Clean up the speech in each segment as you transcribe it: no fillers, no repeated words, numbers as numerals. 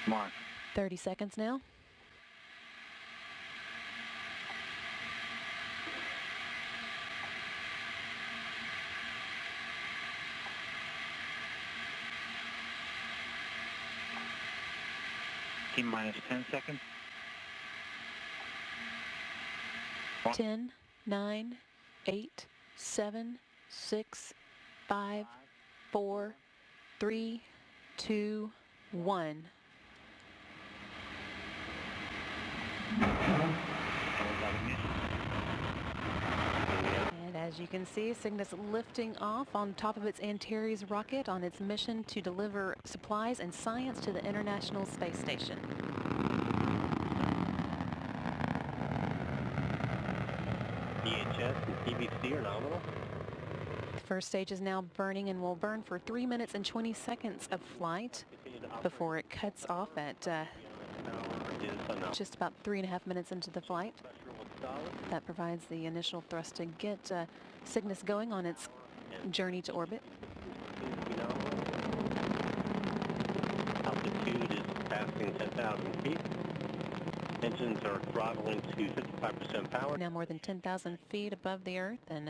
Mark. 30 seconds now. T-minus 10 seconds. 10, 9, 8, 7, 6, 5, 4, 3, 2, 1. And as you can see, Cygnus lifting off on top of its Antares rocket on its mission to deliver supplies and science to the International Space Station. EHS and TBC are nominal. The first stage is now burning and will burn for 3 minutes and 20 seconds of flight before it cuts off at just about 3.5 minutes into the flight. That provides the initial thrust to get Cygnus going on its journey to orbit. Altitude is passing 10,000 feet. Engines are throttling to 55% power. Now more than 10,000 feet above the Earth, and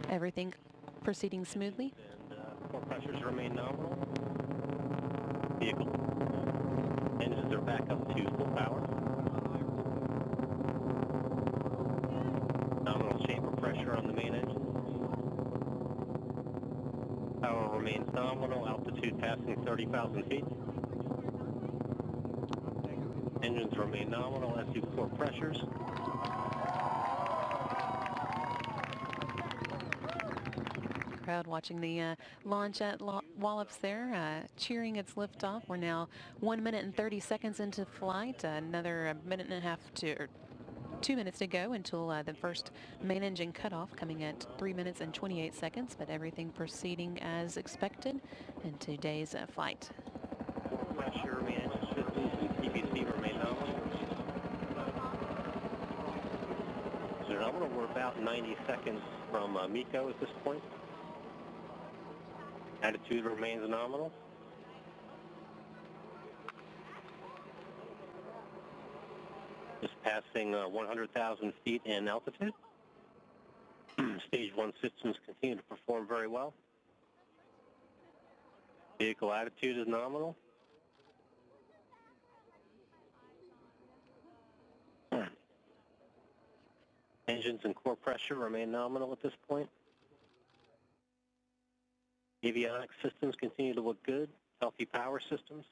everything proceeding smoothly. And core pressures remain nominal. Vehicle engines are back up to full power. Nominal chamber pressure on the main engine. Power remains nominal. Altitude passing 30,000 feet. Engines remain nominal, as do core pressures. Crowd watching the launch at Wallops there, cheering its liftoff. We're now 1 minute and 30 seconds into flight. Another minute and a half or 2 minutes to go until the first main engine cutoff, coming at 3 minutes and 28 seconds, but everything proceeding as expected in today's flight. Core pressure, main engine systems, and TBC remain nominal. So nominal, we're about 90 seconds from MECO at this point. Attitude remains nominal. Just passing 100,000 feet in altitude. Stage 1 systems continue to perform very well. Vehicle attitude is nominal. Engines and core pressure remain nominal at this point. Avionics systems continue to look good. Healthy power systems.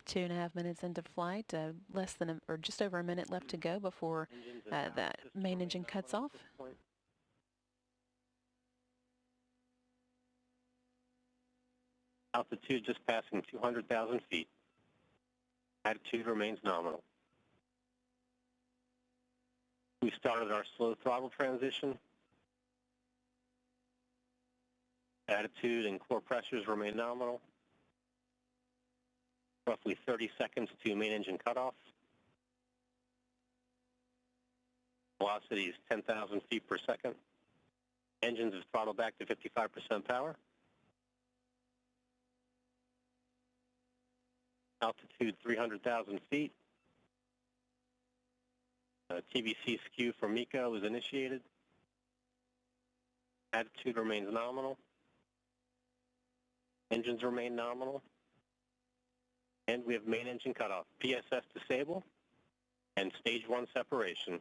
2.5 minutes into flight, less than or just over a minute left to go before that main engine cuts off. Altitude just passing 200,000 feet. Attitude remains nominal. We started our slow throttle transition. Attitude and core pressures remain nominal. Roughly 30 seconds to main engine cutoff. Velocity is 10,000 feet per second. Engines have throttled back to 55% power. Altitude 300,000 feet. TBC skew for MECO is initiated. Attitude remains nominal. Engines remain nominal. And we have main engine cutoff. PSS disable and stage 1 separation.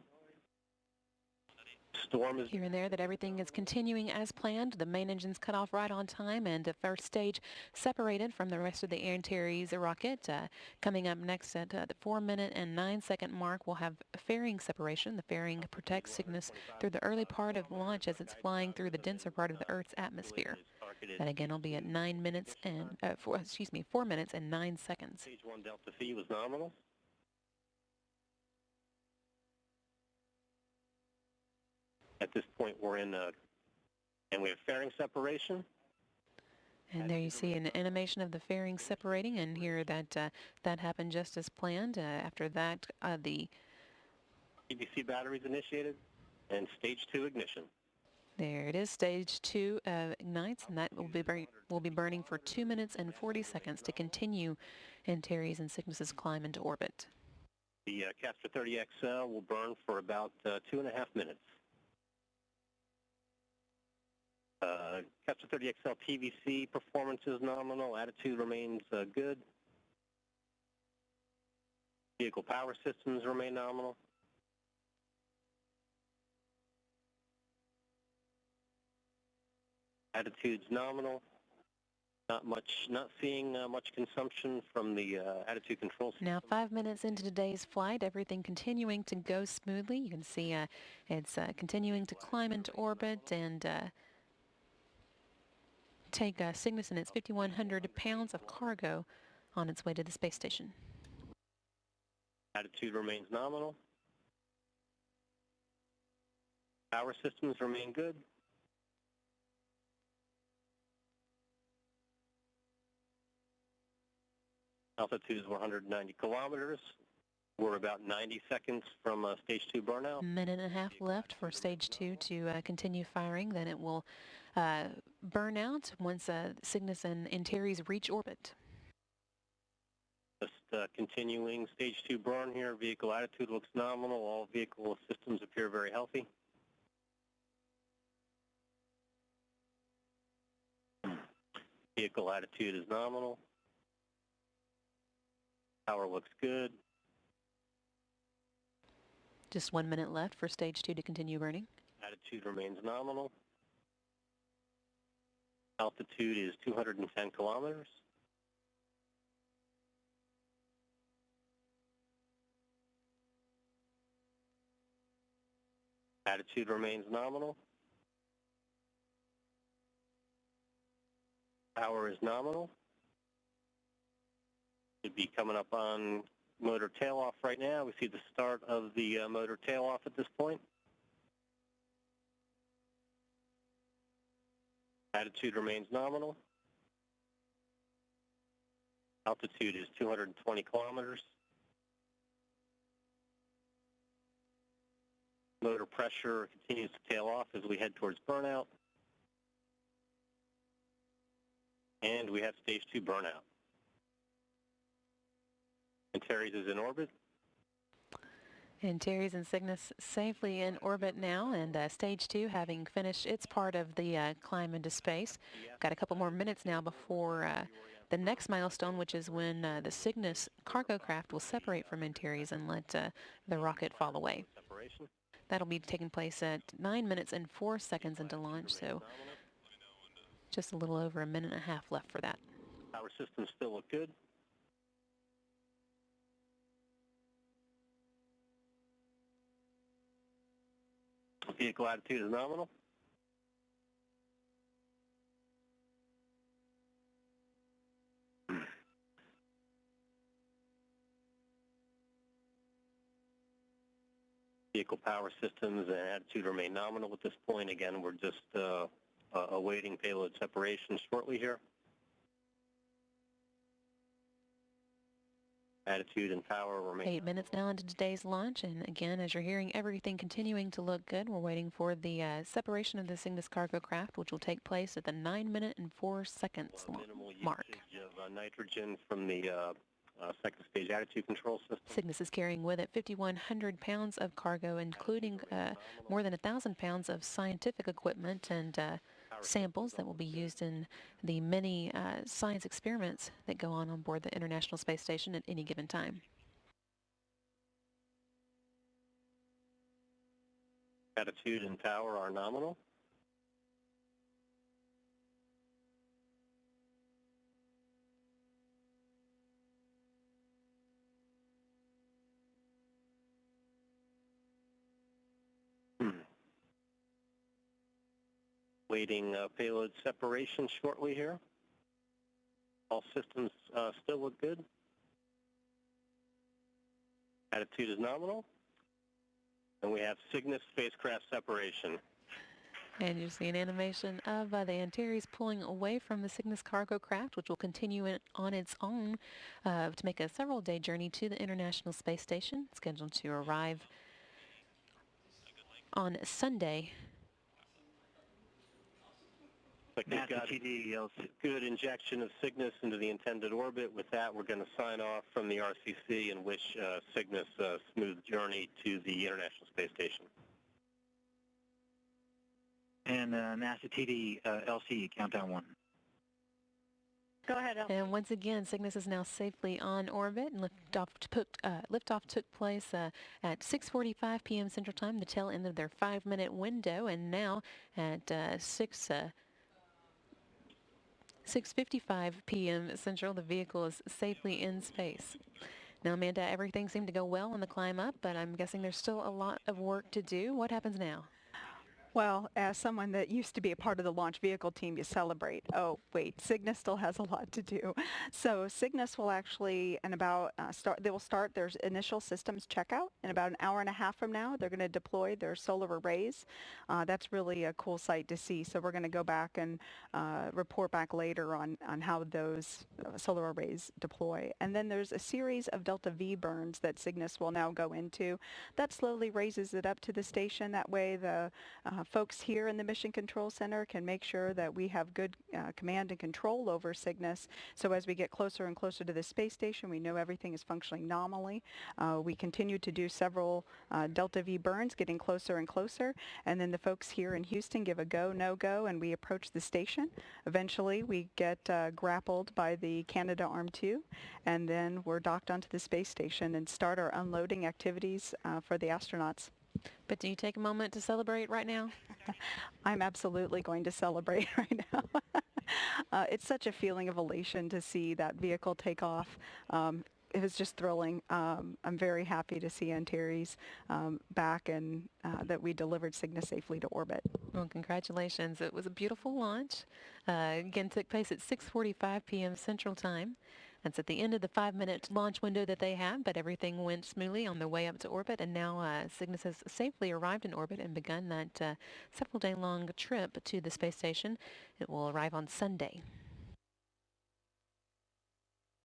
Storm is here and there that everything is continuing as planned. The main engine's cut off right on time, and the first stage separated from the rest of the Antares rocket. Coming up next at the 4 minute and 9 second mark, we'll have fairing separation. The fairing protects Cygnus through the early part of launch as it's flying through the denser part of the Earth's atmosphere. That again will be at 4 minutes and 9 seconds. Stage 1 Delta Phi was nominal. At this point, we're in, and we have fairing separation. And there you see an animation of the fairing separating, and here that that happened just as planned. After that, the TBC batteries initiated, and stage 2 ignition. There it is. Stage 2 ignites, and that will be burning for 2 minutes and 40 seconds to continue Antares and Cygnus's climb into orbit. The Castor 30XL will burn for about 2.5 minutes. Castor 30XL PVC performance is nominal. Attitude remains good. Vehicle power systems remain nominal. Attitude's nominal. Not seeing much consumption from the attitude control system. Now 5 minutes into today's flight, everything continuing to go smoothly. You can see it's continuing to climb into orbit and take Cygnus and its 5,100 pounds of cargo on its way to the space station. Attitude remains nominal. Power systems remain good. Altitude is 190 kilometers. We're about 90 seconds from stage 2 burnout. Minute and a half left for stage 2 to continue firing. Then it will burn out once Cygnus and Antares reach orbit. Just continuing stage 2 burn here. Vehicle attitude looks nominal. All vehicle systems appear very healthy. Vehicle attitude is nominal. Power looks good. Just 1 minute left for stage 2 to continue burning. Attitude remains nominal. Altitude is 210 kilometers. Attitude remains nominal. Power is nominal. Should be coming up on motor tail-off right now. We see the start of the motor tail-off at this point. Attitude remains nominal. Altitude is 220 kilometers. Motor pressure continues to tail off as we head towards burnout. And we have stage 2 burnout. Antares is in orbit. Antares and Cygnus safely in orbit now, and stage 2 having finished its part of the climb into space. Got a couple more minutes now before the next milestone, which is when the Cygnus cargo craft will separate from Antares and let the rocket fall away. That'll be taking place at 9 minutes and 4 seconds into launch, so just a little over a minute and a half left for that. Power systems still look good. Vehicle attitude is nominal. Vehicle power systems and attitude remain nominal at this point. Again, we're just awaiting payload separation shortly here. Attitude and power remain. 8 minutes now into today's launch, and again, as you're hearing, everything continuing to look good. We're waiting for the separation of the Cygnus cargo craft, which will take place at the 9 minute and 4 seconds mark. Of nitrogen from the second stage attitude control system. Cygnus is carrying with it 5,100 pounds of cargo, including more than 1,000 pounds of scientific equipment and samples that will be used in the many science experiments that go on board the International Space Station at any given time. Attitude and power are nominal. Waiting payload separation shortly here. All systems still look good. Attitude is nominal. And we have Cygnus spacecraft separation. And you see an animation of the Antares pulling away from the Cygnus cargo craft, which will continue on its own to make a several-day journey to the International Space Station, scheduled to arrive on Sunday Like they've NASA got TD good injection of Cygnus into the intended orbit. With that, we're going to sign off from the RCC and wish Cygnus a smooth journey to the International Space Station. And NASA TD LC, countdown 1. Go ahead, El. And once again, Cygnus is now safely on orbit, and liftoff took place at 6:45 p.m. Central Time, the tail end of their 5-minute window, and now at 6:55 p.m. Central, the vehicle is safely in space. Now, Amanda, everything seemed to go well on the climb up, but I'm guessing there's still a lot of work to do. What happens now? Well, as someone that used to be a part of the launch vehicle team, you celebrate. Oh, wait, Cygnus still has a lot to do. So Cygnus will actually, they will start their initial systems checkout in about an hour and a half from now. They're going to deploy their solar arrays. That's really a cool sight to see. So we're going to go back and report back later on how those solar arrays deploy. And then there's a series of Delta V burns that Cygnus will now go into. That slowly raises it up to the station. That way the folks here in the Mission Control Center can make sure that we have good command and control over Cygnus. So as we get closer and closer to the space station, we know everything is functioning nominally. We continue to do several Delta V burns, getting closer and closer. And then the folks here in Houston give a go, no-go, and we approach the station. Eventually, we get grappled by the Canadarm2, and then we're docked onto the space station and start our unloading activities for the astronauts. But do you take a moment to celebrate right now? I'm absolutely going to celebrate right now. It's such a feeling of elation to see that vehicle take off. It was just thrilling. I'm very happy to see Antares back and that we delivered Cygnus safely to orbit. Well, congratulations. It was a beautiful launch. Again, took place at 6:45 p.m. Central Time. That's at the end of the 5-minute launch window that they have, but everything went smoothly on the way up to orbit, and now Cygnus has safely arrived in orbit and begun that several-day-long trip to the space station. It will arrive on Sunday.